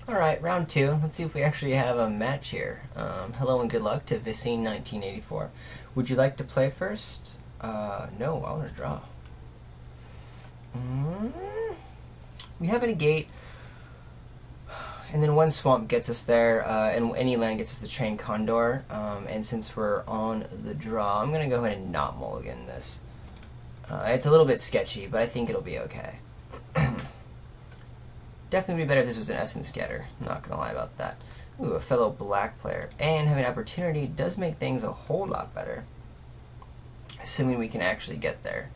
Alright, round two. Let's see if we actually have a match here. Hello and good luck to Vicine 1984. Would you like to play first? No, I want to draw. We have a negate, and then one swamp gets us there, and any land gets us the train condor. And since we're on the draw, I'm going to go ahead and not mulligan this. It's a little bit sketchy, but I think it'll be okay. Definitely be better if this was an essence scatter. I'm not going to lie about that. Ooh, a fellow black player. And having opportunity does make things a whole lot better. Assuming we can actually get there.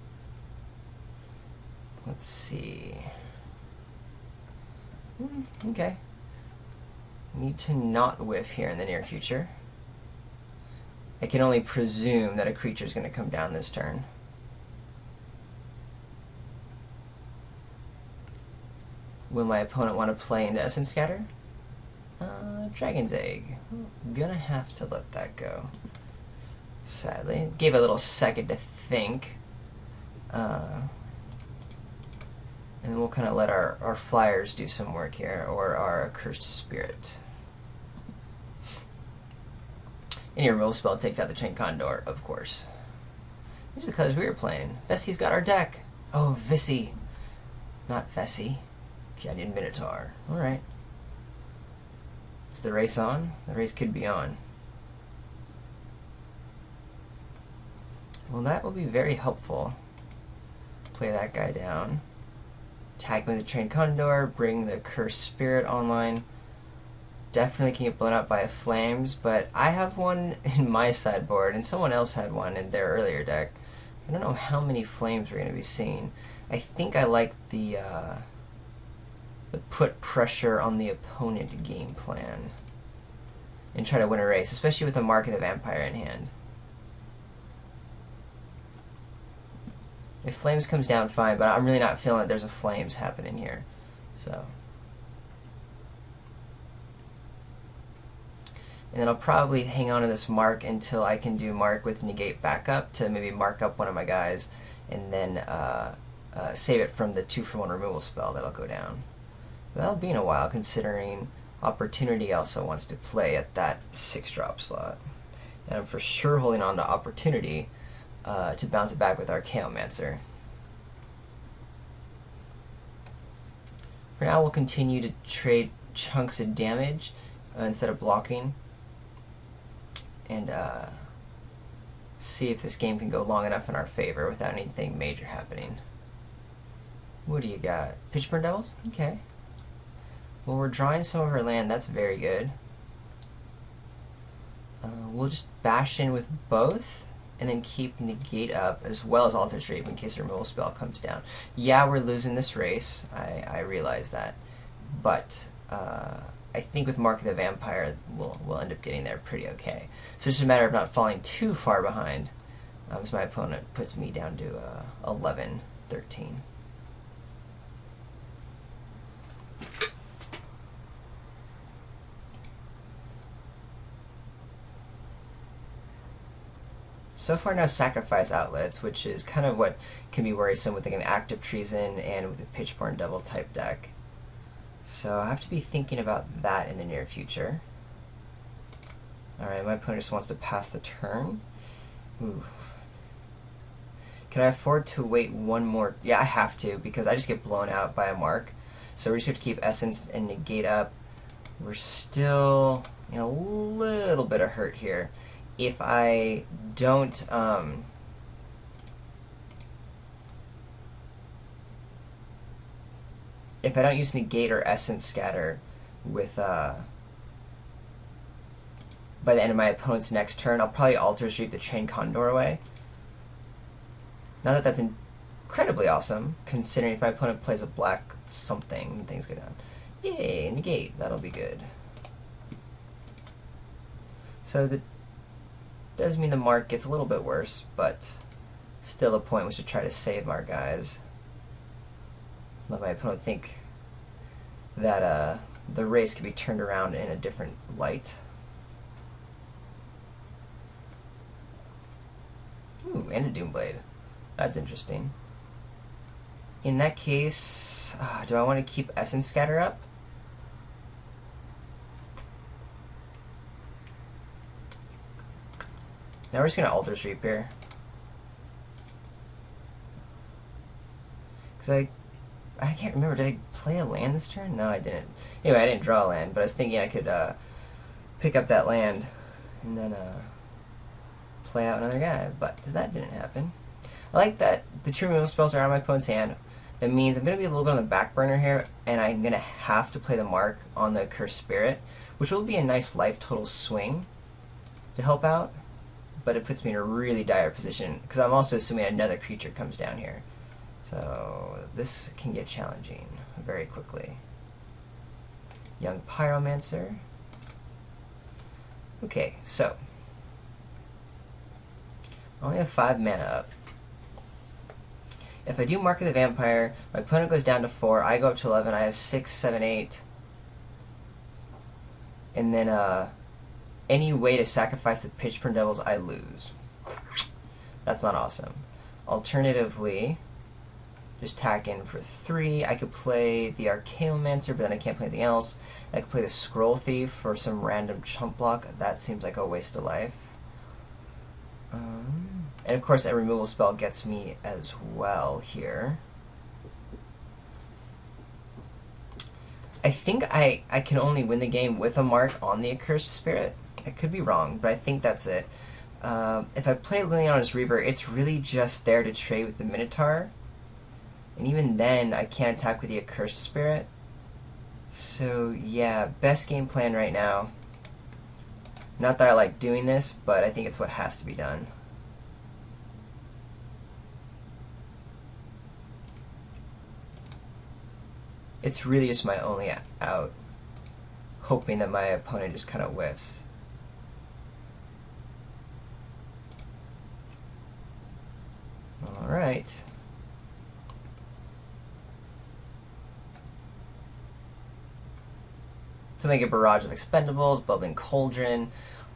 Let's see. Okay. Need to not whiff here in the near future. I can only presume that a creature is going to come down this turn. Will my opponent want to play into Essence Scatter? Dragon's Egg. Gonna have to let that go. Sadly. Gave a little second to think. And we'll kind of let our flyers do some work here, or our Accursed Spirit. Any removal spell takes out the Train Condor, of course. These are the colors we were playing. Vessi's got our deck. Oh, Vissi. Not Vessi. Canyon Minotaur. Alright. Is the race on? The race could be on. Well, that will be very helpful. Play that guy down. Tag me with the Trained Condor, bring the Cursed Spirit online. Definitely can get blown up by flames, but I have one in my sideboard, and someone else had one in their earlier deck. I don't know how many flames we're going to be seeing. I think I like the put pressure on the opponent game plan and try to win a race, especially with the Mark of the Vampire in hand. If Flames comes down, fine, but I'm really not feeling that there's a Flames happening here. So, and then I'll probably hang on to this Mark until I can do Mark with Negate backup to maybe mark up one of my guys, and then save it from the 2-for-1 removal spell that'll go down. That'll be in a while, considering Opportunity also wants to play at that 6-drop slot. And I'm for sure holding on to Opportunity to bounce it back with our Chaomancer. For now, we'll continue to trade chunks of damage instead of blocking, and see if this game can go long enough in our favor without anything major happening. What do you got? Pitchburn Devils? Okay. Well, we're drawing some of our land. That's very good. We'll just bash in with both, and then keep Negate up, as well as Alter Shape in case the removal spell comes down. Yeah, we're losing this race. I realize that. But I think with Mark of the Vampire, we'll end up getting there pretty okay. So it's just a matter of not falling too far behind, as my opponent puts me down to 11-13. So far, no sacrifice outlets, which is kind of what can be worrisome with like an Active Treason and with a Pitchborn Devil type deck. So I have to be thinking about that in the near future. Alright, my opponent just wants to pass the turn. Ooh. Can I afford to wait one more? Yeah, I have to, because I just get blown out by a Mark. So we just have to keep Essence and Negate up. We're still in a little bit of hurt here. If I don't use Negate or Essence Scatter with by the end of my opponent's next turn, I'll probably Alter Shape the Train Condor away. Now that that's incredibly awesome, considering if my opponent plays a black something, things go down. Yay, Negate, that'll be good. So the does mean the Mark gets a little bit worse, but still the point was to try to save our guys. Let my opponent think that the race can be turned around in a different light. Ooh, and a Doomblade. That's interesting. In that case, do I want to keep Essence Scatter up? Now we're just going to Alter Sweep here. Because I can't remember, did I play a land this turn? No, I didn't. Anyway, I didn't draw a land, but I was thinking I could pick up that land and then play out another guy, but that didn't happen. I like that the 2 removal spells are out of my opponent's hand. That means I'm going to be a little bit on the back burner here, and I'm going to have to play the mark on the Cursed Spirit, which will be a nice life total swing to help out, but it puts me in a really dire position, because I'm also assuming another creature comes down here. So this can get challenging very quickly. Young Pyromancer. Okay, so I only have 5 mana up. If I do Mark of the Vampire, my opponent goes down to 4, I go up to 11, I have 6, 7, 8. And then any way to sacrifice the Pitchburn Devils, I lose. That's not awesome. Alternatively, just tack in for 3. I could play the Archaeomancer, but then I can't play anything else. I could play the Scroll Thief for some random chump block. That seems like a waste of life. And of course, a removal spell gets me as well here. I think I can only win the game with a mark on the Accursed Spirit. I could be wrong, but I think that's it. If I play Liliana's Reaver, it's really just there to trade with the Minotaur. And even then, I can't attack with the Accursed Spirit. So yeah, best game plan right now. Not that I like doing this, but I think it's what has to be done. It's really just my only out, hoping that my opponent just kind of whiffs. Alright. So make a barrage of expendables, bubbling cauldron,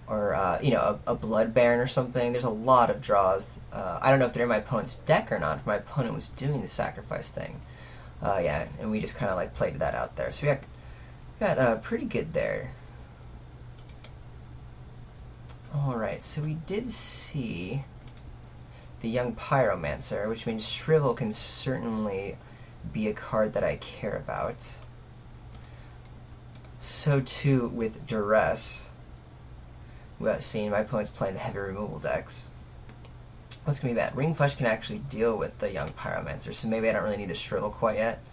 or you know, a blood baron or something. There's a lot of draws. I don't know if they're in my opponent's deck or not. If my opponent was doing the sacrifice thing, yeah, and we just kind of like played that out there. So we got pretty good there. All right, so we did see the Young Pyromancer, which means Shrivel can certainly be a card that I care about. So too with Duress. Without seeing my opponent's playing the heavy removal decks. What's going to be bad? Ring Flesh can actually deal with the Young Pyromancer, so maybe I don't really need the Shrivel quite yet.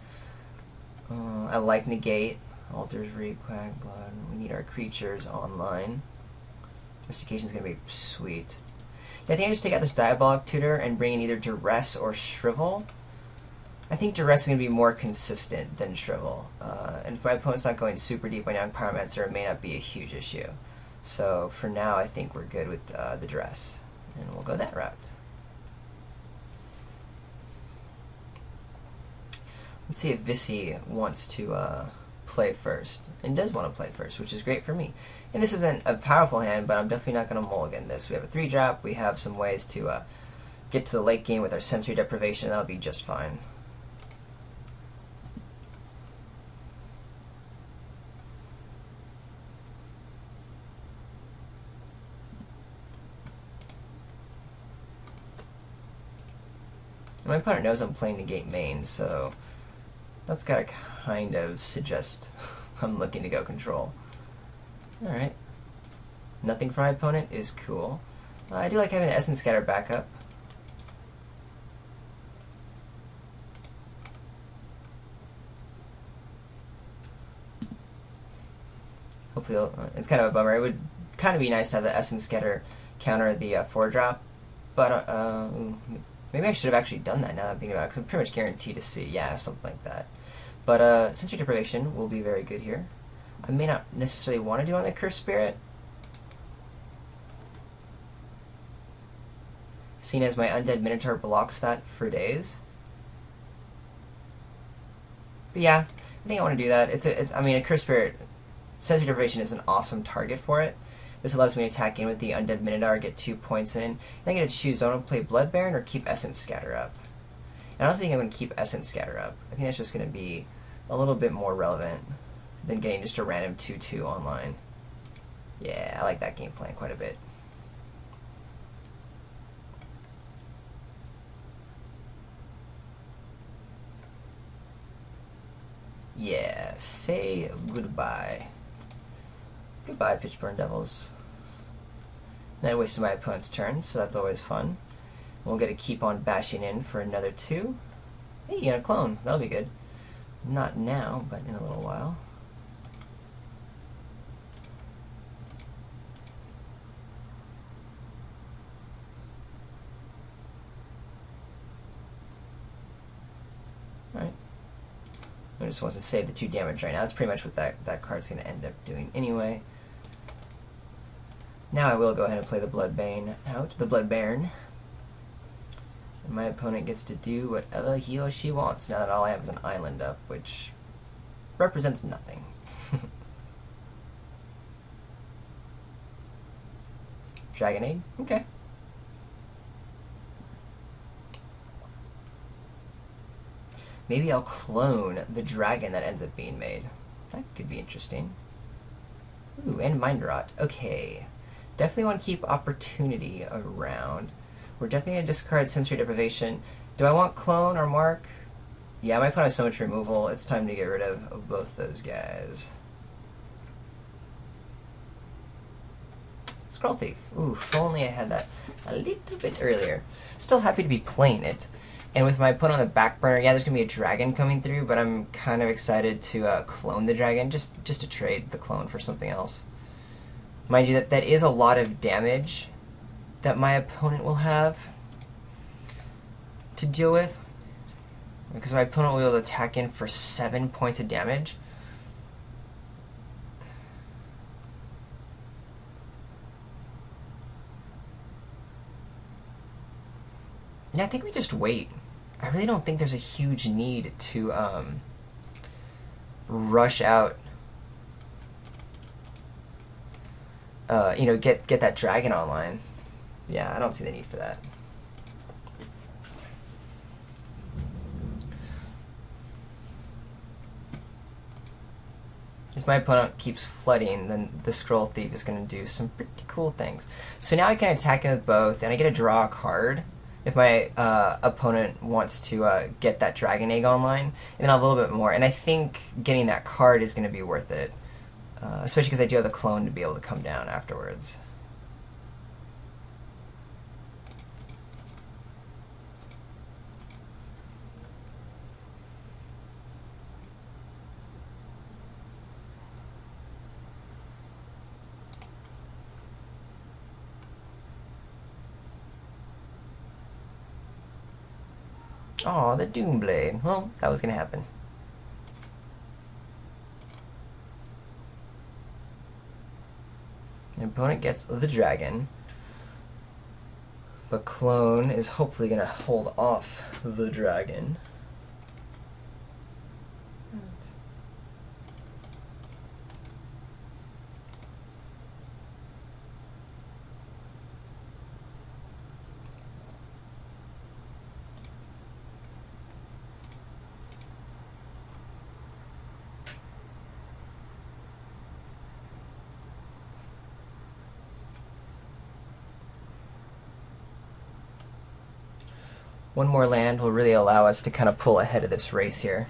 I like Negate, Altars, Reap, Quack, Blood. We need our creatures online. Domestication's going to be sweet. Yeah, I think I just take out this Diabolic Tutor and bring in either Duress or Shrivel. I think Duress is going to be more consistent than Shrivel. And if my opponent's not going super deep on Young Pyromancer, it may not be a huge issue. So for now, I think we're good with the Duress. And we'll go that route. Let's see if Visi wants to play first. And does want to play first, which is great for me. And this isn't a powerful hand, but I'm definitely not going to mulligan this. We have a 3-drop. We have some ways to get to the late game with our Sensory Deprivation. That'll be just fine. And my opponent knows I'm playing Negate main, so that's got to kind of suggest I'm looking to go control. Alright. Nothing for my opponent is cool. I do like having the Essence Scatter backup. Hopefully, it's kind of a bummer. It would kind of be nice to have the Essence Scatter counter the 4-drop, but maybe I should have actually done that now that I'm thinking about it, because I'm pretty much guaranteed to see, yeah, something like that. But Sensory Deprivation will be very good here. I may not necessarily want to do on the Cursed Spirit, seeing as my Undead Minotaur blocks that for days. But yeah, I think I want to do that. I mean, a Cursed Spirit, Sensory Deprivation is an awesome target for it. This allows me to attack in with the Undead Minotaur, get 2 points in. And I get to choose, do I want to play Blood Baron or keep Essence Scatter up? And I also think I'm going to keep Essence Scatter up. I think that's just going to be a little bit more relevant than getting just a random 2-2 online. Yeah, I like that game plan quite a bit. Yeah, say goodbye. Goodbye, Pitchburn Devils. That wasted my opponent's turn, so that's always fun. We'll get to keep on bashing in for another 2. Hey, you got a clone. That'll be good. Not now, but in a little while. Alright. I just wants to save the 2 damage right now. That's pretty much what that card's going to end up doing anyway. Now I will go ahead and play the Bloodbane out, the Bloodbairn. And my opponent gets to do whatever he or she wants, now that all I have is an island up, which represents nothing. Dragonade? Okay. Maybe I'll clone the dragon that ends up being made. That could be interesting. Ooh, and Mind Rot. Okay. Definitely want to keep Opportunity around. We're definitely going to discard Sensory Deprivation. Do I want Clone or Mark? Yeah, my opponent has so much removal, it's time to get rid of both those guys. Scroll Thief. Ooh, if only I had that a little bit earlier. Still happy to be playing it. And with my opponent on the back burner, yeah, there's going to be a dragon coming through, but I'm kind of excited to clone the dragon, just to trade the clone for something else. Mind you, that is a lot of damage that my opponent will have to deal with, because my opponent will be able to attack in for 7 points of damage. Yeah, I think we just wait. I really don't think there's a huge need to rush out. You know, get that dragon online. Yeah, I don't see the need for that. If my opponent keeps flooding, then the Scroll Thief is going to do some pretty cool things. So now I can attack him with both, and I get to draw a card if my opponent wants to get that Dragon Egg online, and then I'll have a little bit more. And I think getting that card is going to be worth it, especially because I do have the clone to be able to come down afterwards. Aw, the Doomblade. Well, that was going to happen. My opponent gets the dragon, but clone is hopefully going to hold off the dragon. One more land will really allow us to kind of pull ahead of this race here.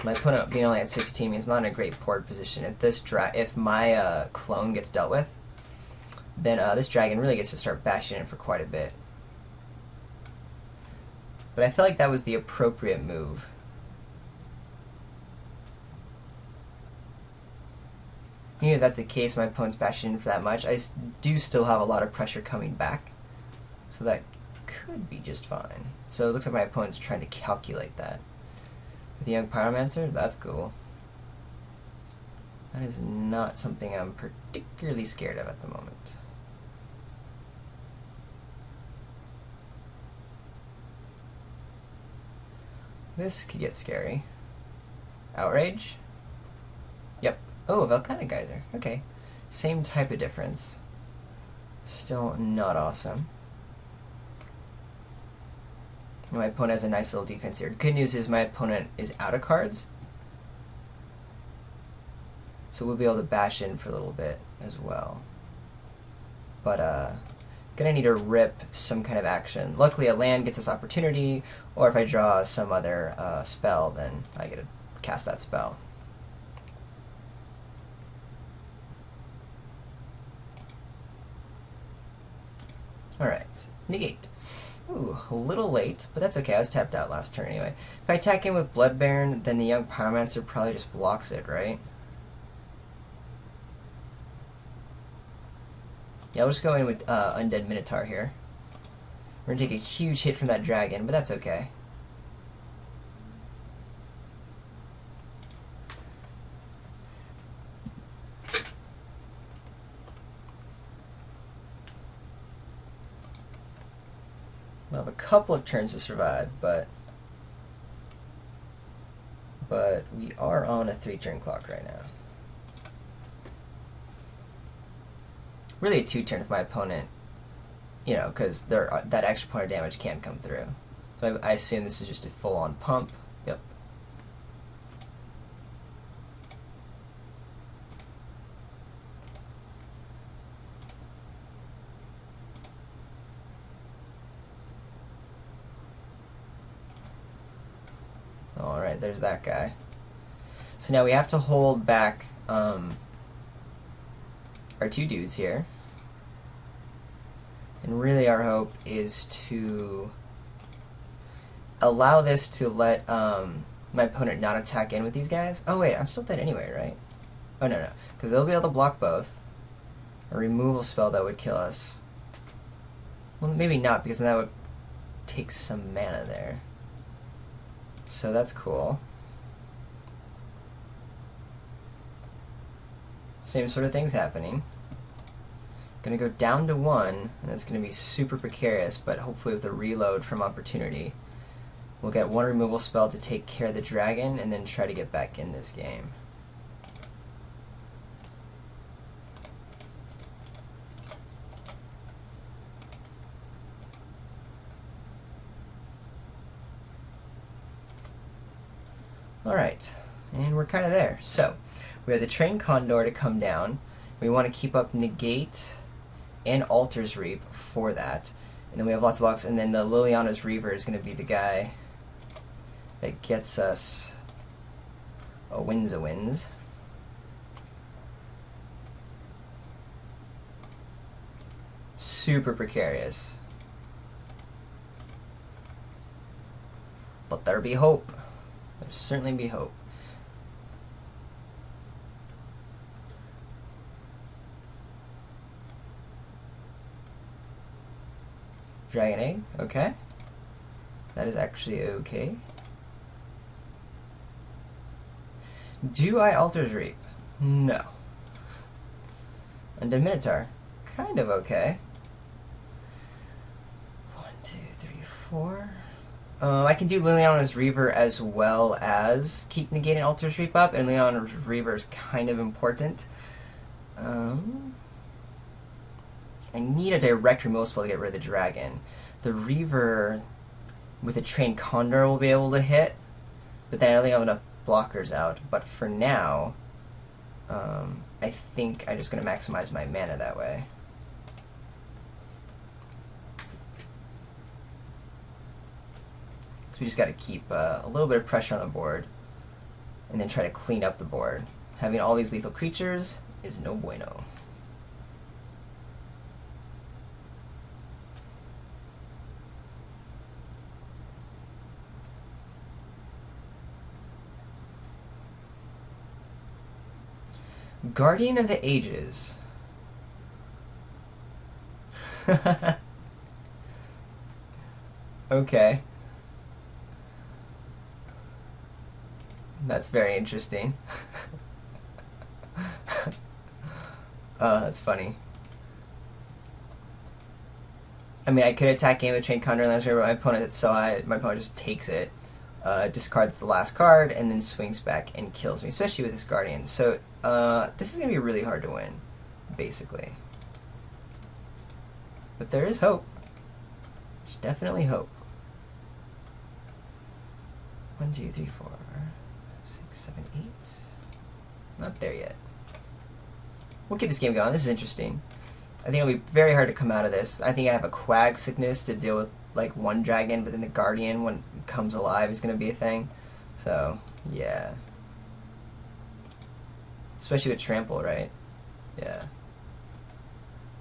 My opponent being only at 16 means I'm not in a great board position. If my clone gets dealt with, then this dragon really gets to start bashing in for quite a bit. But I feel like that was the appropriate move. Even if that's the case, my opponent's bashing in for that much, I do still have a lot of pressure coming back. So that could be just fine. So it looks like my opponent's trying to calculate that. With the Young Pyromancer, that's cool. That is not something I'm particularly scared of at the moment. This could get scary. Outrage? Yep. Oh, Volcanic Geyser. Okay. Same type of difference. Still not awesome. My opponent has a nice little defense here. Good news is my opponent is out of cards, so we'll be able to bash in for a little bit as well. But gonna need to rip some kind of action. Luckily a land gets us opportunity, or if I draw some other spell, then I get to cast that spell. Alright, negate. Ooh, a little late, but that's okay. I was tapped out last turn anyway. If I attack in with Blood Baron, then the Young Pyromancer probably just blocks it, right? Yeah, I'll just go in with Undead Minotaur here. We're going to take a huge hit from that dragon, but that's okay. We'll have a couple of turns to survive, but we are on a 3-turn clock right now. Really a 2-turn if my opponent, you know, because that extra point of damage can come through. So I assume this is just a full-on pump. Yep. Alright, there's that guy. So now we have to hold back our 2 dudes here. And really our hope is to allow this to let my opponent not attack in with these guys. Oh wait, I'm still dead anyway, right? Oh no, because they'll be able to block both. A removal spell that would kill us. Well, maybe not, because then that would take some mana there. So that's cool. Same sort of things happening. Gonna go down to 1, and that's gonna be super precarious, but hopefully with a reload from Opportunity, we'll get 1 removal spell to take care of the dragon, and then try to get back in this game. Alright, and we're kind of there. So, we have the Trained Condor to come down. We want to keep up Negate and Altar's Reap for that. And then we have lots of blocks, and then the Liliana's Reaver is going to be the guy that gets us a wins. Super precarious. But there be hope. There'll certainly be hope. Dragon Egg, okay. That is actually okay. Do I Altar's Reap? No. Undead Minotaur, kind of okay. 1, 2, 3, 4. I can do Liliana's Reaver as well as keep negating Altar's Reap up, and Liliana's Reaver is kind of important. I need a direct removal spell to get rid of the dragon. The Reaver with a Trained Condor will be able to hit, but then I don't think I have enough blockers out. But for now, I think I'm just going to maximize my mana that way. So we just got to keep a little bit of pressure on the board, and then try to clean up the board. Having all these lethal creatures is no bueno. Guardian of the Ages. Okay. That's very interesting. Oh, that's funny. I mean, I could attack game with Trained Condor and but my opponent, so my opponent just takes it, discards the last card, and then swings back and kills me, especially with this Guardian. So this is going to be really hard to win, basically. But there is hope. There's definitely hope. 1, 2, 3, 4, 6, 7, 8. Not there yet. We'll keep this game going. This is interesting. I think it'll be very hard to come out of this. I think I have a Quag Sickness to deal with like 1 dragon, but then the Guardian, when it comes alive, is going to be a thing. So, yeah. Especially with trample, right? Yeah.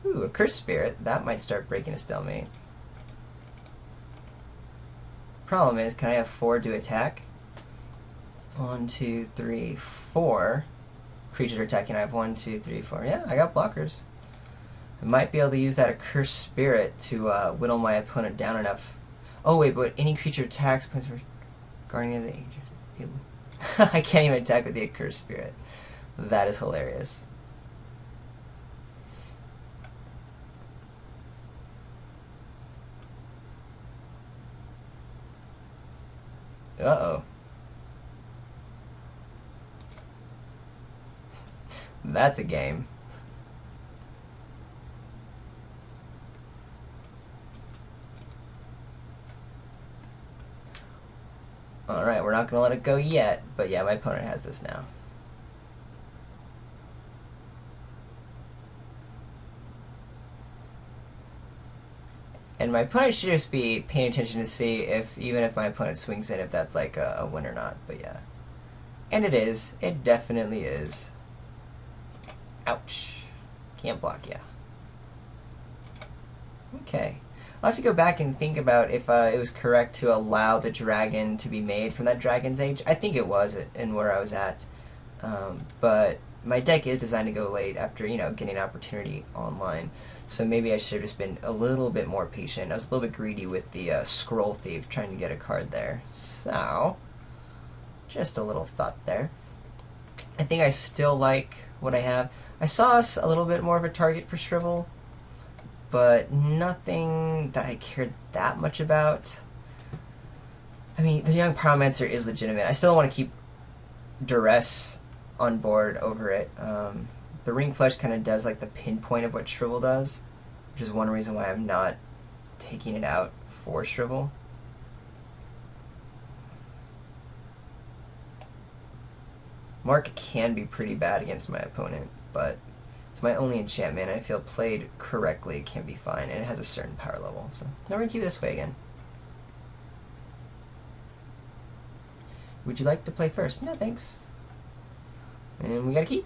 Ooh, a Cursed Spirit. That might start breaking a stalemate. Problem is, can I have 4 to attack? 1, 2, 3, 4 creatures are attacking. I have 1, 2, 3, 4. Yeah, I got blockers. I might be able to use that Accursed Spirit to whittle my opponent down enough. Oh wait, but any creature attacks plays for Guardian of the Ages. I can't even attack with the Accursed Spirit. That is hilarious. Uh-oh. That's a game. Alright, we're not going to let it go yet, but yeah, my opponent has this now. And my opponent should just be paying attention to see if, even if my opponent swings in, if that's like a win or not, but yeah. And it is. It definitely is. Ouch. Can't block, yeah. Okay. I'll have to go back and think about if it was correct to allow the dragon to be made from that Dragon's Age. I think it was in where I was at. But my deck is designed to go late after, getting an opportunity online. So maybe I should have just been a little bit more patient. I was a little bit greedy with the Scroll Thief, trying to get a card there. So, just a little thought there. I think I still like what I have. I saw us a little bit more of a target for Shrivel, but nothing that I cared that much about. I mean, the Young Pyromancer is legitimate. I still want to keep Duress on board over it. The Ring Flesh kind of does like the pinpoint of what Shrivel does, which is one reason why I'm not taking it out for Shrivel. Mark can be pretty bad against my opponent, but it's my only enchantment, and I feel played correctly it can be fine, and it has a certain power level. So now we're going to keep it this way again. Would you like to play first? No, thanks. And we got to keep.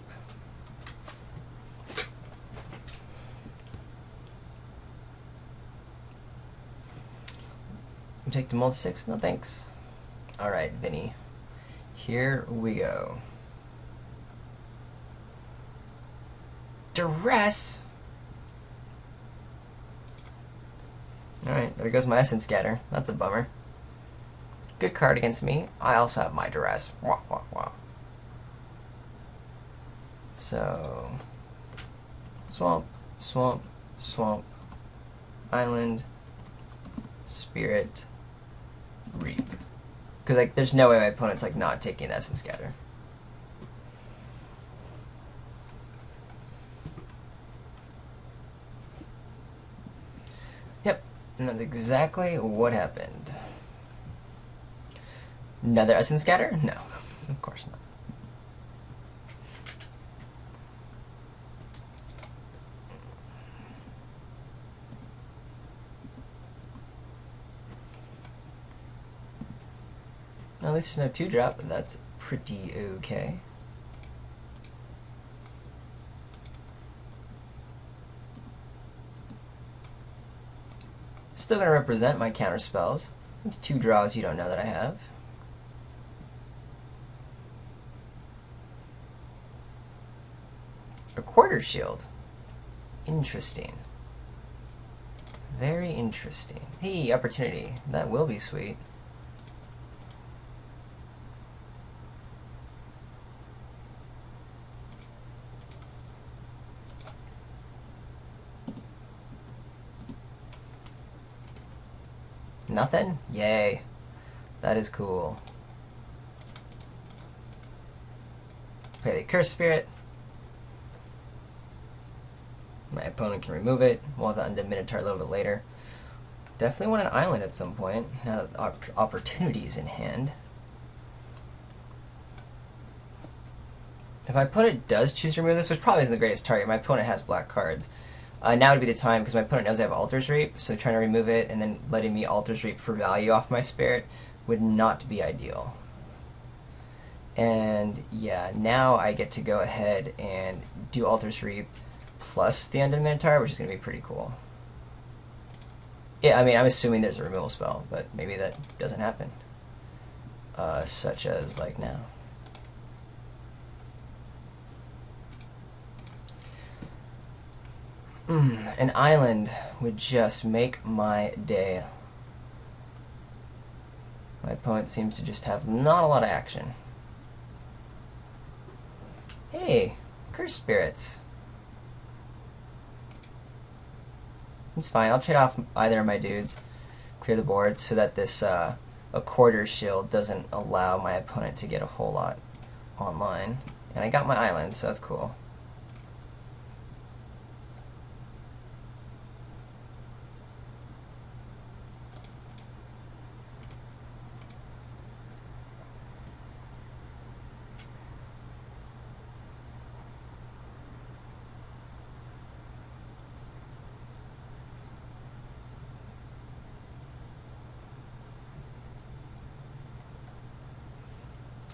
We take the mold 6? No, thanks. Alright, Vinny. Here we go. Duress! Alright, there goes my Essence Scatter. That's a bummer. Good card against me. I also have my Duress. Wah, wah, wah. So, swamp, swamp, swamp, island, spirit, reap. Because like, there's no way my opponent's like not taking Essence Scatter. Yep, and that's exactly what happened. Another Essence Scatter? No, of course not. At least there's no 2-drop, but that's pretty okay. Still gonna represent my counter spells. It's 2 draws you don't know that I have. A Quarter Shield. Interesting. Very interesting. Hey, opportunity. That will be sweet. Nothing? Yay. That is cool. Play the Cursed Spirit. My opponent can remove it. We'll have the Undead Minotaur a little bit later. Definitely want an island at some point, now that the opportunity is in hand. If my opponent does choose to remove this, which probably isn't the greatest target, my opponent has black cards. Now would be the time, because my opponent knows I have Altar's Reap, so trying to remove it and then letting me Altar's Reap for value off my Spirit would not be ideal. And yeah, now I get to go ahead and do Altar's Reap plus the Undead Minotaur, which is going to be pretty cool. Yeah, I mean, I'm assuming there's a removal spell, but maybe that doesn't happen. Such as, like, now. An island would just make my day. My opponent seems to just have not a lot of action. Hey, Curse Spirits. It's fine. I'll trade off either of my dudes, clear the board, so that this a quarter shield doesn't allow my opponent to get a whole lot online. And I got my island, so that's cool.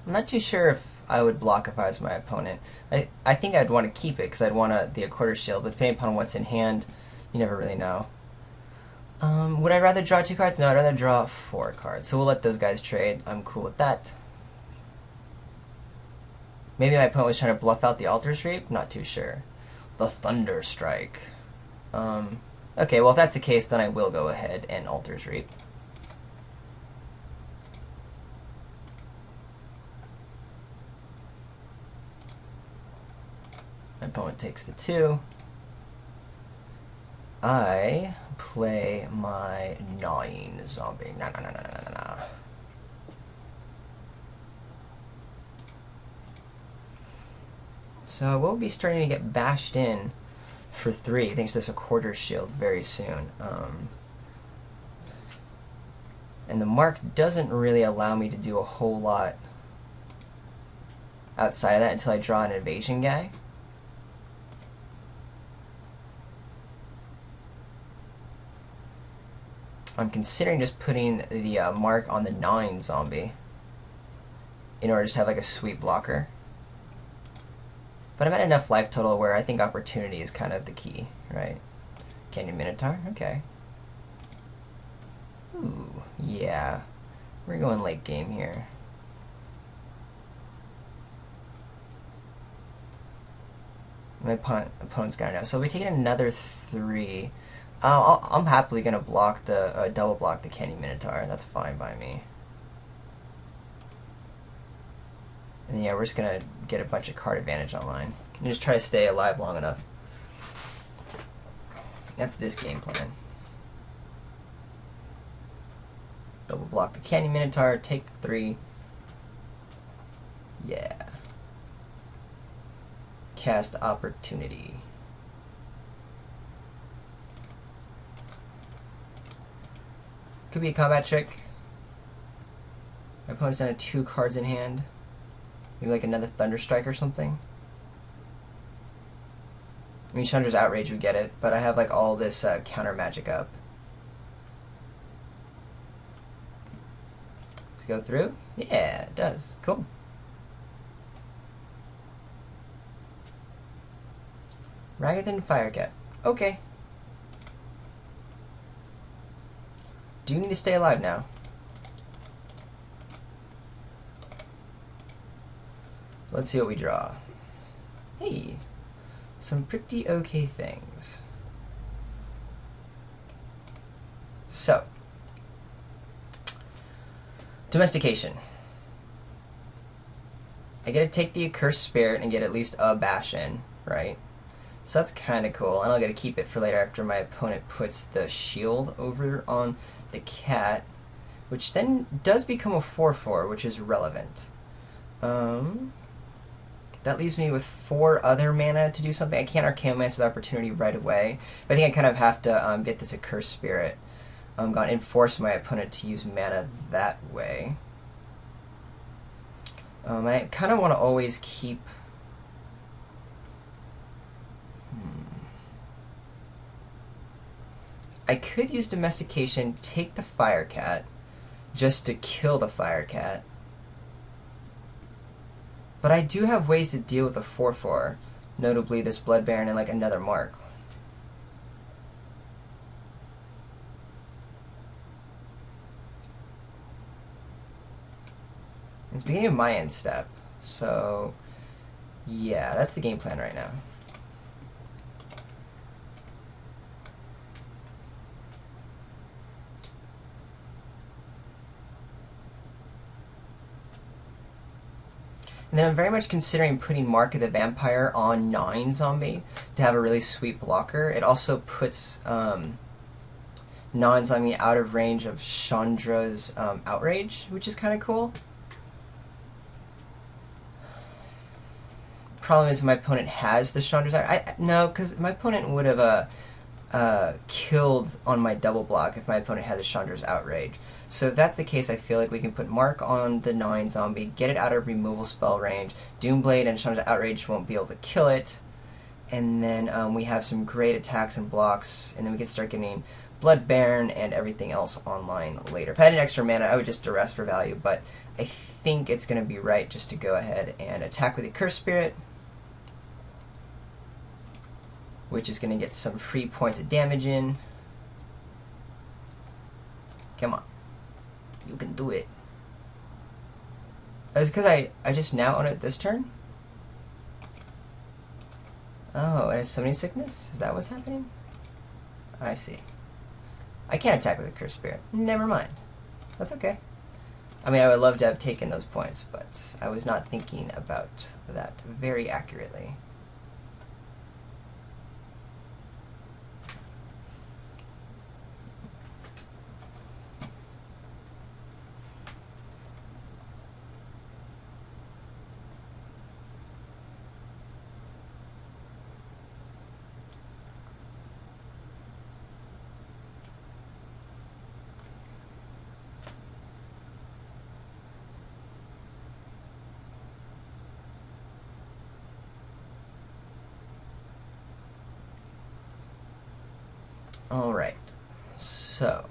I'm not too sure if I would block if I was my opponent. I think I'd want to keep it because I'd want the quarter shield, but depending upon what's in hand, you never really know. Would I rather draw 2 cards? No, I'd rather draw 4 cards. So we'll let those guys trade. I'm cool with that. Maybe my opponent was trying to bluff out the Altar's Reap? Not too sure. The Thunder Strike. Okay, well if that's the case, then I will go ahead and Altar's Reap. My opponent takes the 2. I play my 9 zombie. Nah. So we'll be starting to get bashed in for 3, thanks to this a quarter shield very soon. And the mark doesn't really allow me to do a whole lot outside of that until I draw an invasion guy. I'm considering just putting the mark on the 9 zombie in order to just have like a sweep blocker. But I'm at enough life total where I think opportunity is kind of the key, right? Canyon Minotaur? Okay. Ooh, yeah. We're going late game here. My opponent's got to know. So we're taking another 3. I'm happily going to block the double block the Canyon Minotaur. That's fine by me. And yeah, we're just going to get a bunch of card advantage online. And just try to stay alive long enough. That's this game plan. Double block the Canyon Minotaur, take 3. Yeah. Cast Opportunity. Could be a combat trick. My opponent's down to 2 cards in hand. Maybe like another Thunderstrike or something. I mean, Chandra's Outrage would get it, but I have like all this counter magic up. Let's go through. Yeah, it does. Cool. Ragathan Firecat. Okay. Do need to stay alive now. Let's see what we draw. Hey, some pretty okay things. So, domestication. I get to take the Accursed Spirit and get at least a bash in, right? So that's kind of cool, and I'll get to keep it for later after my opponent puts the shield over on the cat, which then does become a 4/4, which is relevant. That leaves me with 4 other mana to do something. I can't Archaeomance the opportunity right away, but I think I kind of have to get this Accursed Spirit gone and force my opponent to use mana that way. I kind of want to always keep... I could use Domestication, take the Firecat, just to kill the Firecat. But I do have ways to deal with the 4/4, notably this Blood Baron and like another mark. It's beginning of my end step, so yeah, that's the game plan right now. And then I'm very much considering putting Mark of the Vampire on 9 zombie to have a really sweet blocker. It also puts non-zombie out of range of Chandra's Outrage, which is kind of cool. Problem is my opponent has the Chandra's Outrage. No, because my opponent would have killed on my double block if my opponent had the Chandra's Outrage. So if that's the case, I feel like we can put Mark on the 9 zombie, get it out of removal spell range. Doomblade and Chandra's Outrage won't be able to kill it. And then we have some great attacks and blocks, and then we can start getting Blood Baron and everything else online later. If I had an extra mana, I would just duress for value, but I think it's going to be right just to go ahead and attack with the Curse Spirit, which is going to get some free points of damage in. Come on. You can do it. That's because I just now own it this turn? Oh, and it's Summoning Sickness? Is that what's happening? I see. I can't attack with a Curse Spirit. Never mind. That's okay. I mean, I would love to have taken those points, but I was not thinking about that very accurately. Alright, so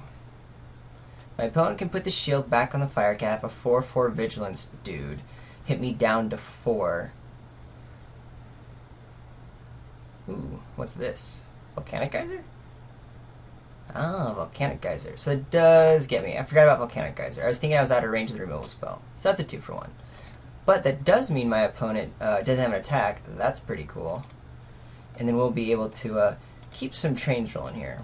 my opponent can put the shield back on the fire cat. I have a 4/4 vigilance dude. Hit me down to 4. Ooh, what's this? Volcanic Geyser? Ah, Volcanic Geyser. So it does get me. I forgot about Volcanic Geyser. I was thinking I was out of range of the removal spell. So that's a 2-for-1. But that does mean my opponent doesn't have an attack. That's pretty cool. And then we'll be able to keep some trains rolling here.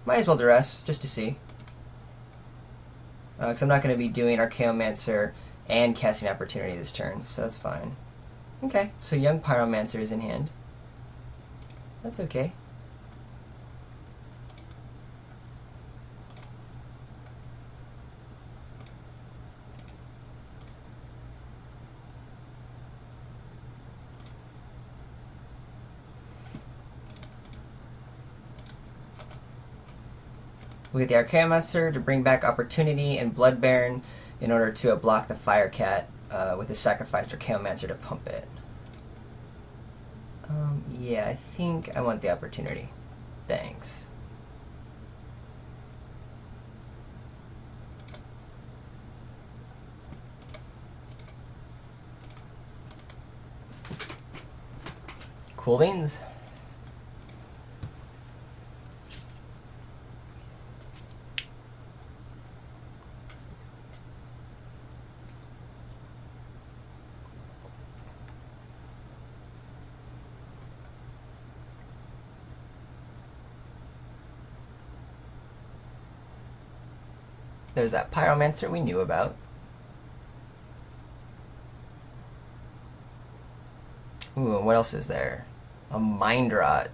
Might as well duress, just to see. Because I'm not going to be doing Archaeomancer and Casting Opportunity this turn, so that's fine. Okay, so Young Pyromancer is in hand. That's okay. We get the Archaeomancer to bring back Opportunity and Blood Baron in order to block the Fire Cat with the sacrificed Archaeomancer to pump it. Yeah, I think I want the Opportunity. Thanks. Cool beans. There's that Pyromancer we knew about. Ooh, and what else is there? A Mind Rot.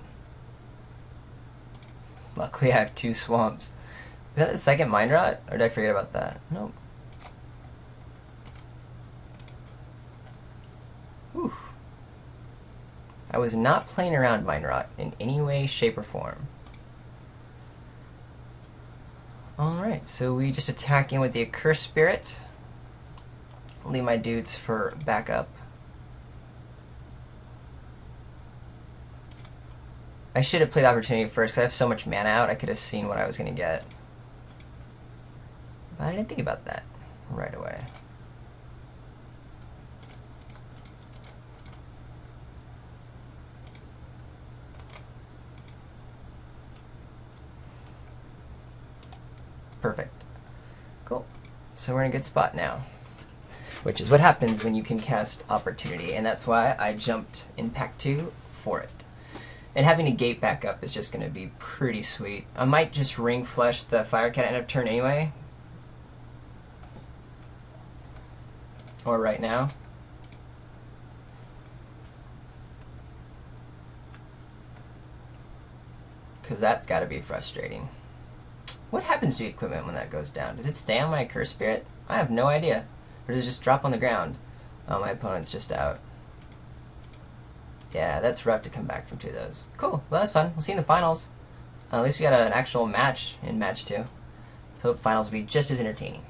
Luckily I have 2 swamps. Is that the second Mind Rot? Or did I forget about that? Nope. Whew. I was not playing around Mind Rot in any way, shape, or form. Alright, so we just attack in with the Accursed Spirit. Leave my dudes for backup. I should have played the Opportunity first, 'cause I have so much mana out, I could have seen what I was going to get. But I didn't think about that right away. Perfect. Cool. So we're in a good spot now, which is what happens when you can cast Opportunity, and that's why I jumped in Pack 2 for it. And having a gate back up is just going to be pretty sweet. I might just Ring Flush the Firecat at end of turn anyway. Or right now. Because that's got to be frustrating. What happens to equipment when that goes down? Does it stay on my Curse Spirit? I have no idea. Or does it just drop on the ground? Oh, my opponent's just out. Yeah, that's rough to come back from two of those. Cool. Well, that's fun. We'll see you in the finals. At least we got an actual match in match 2. Let's hope finals will be just as entertaining.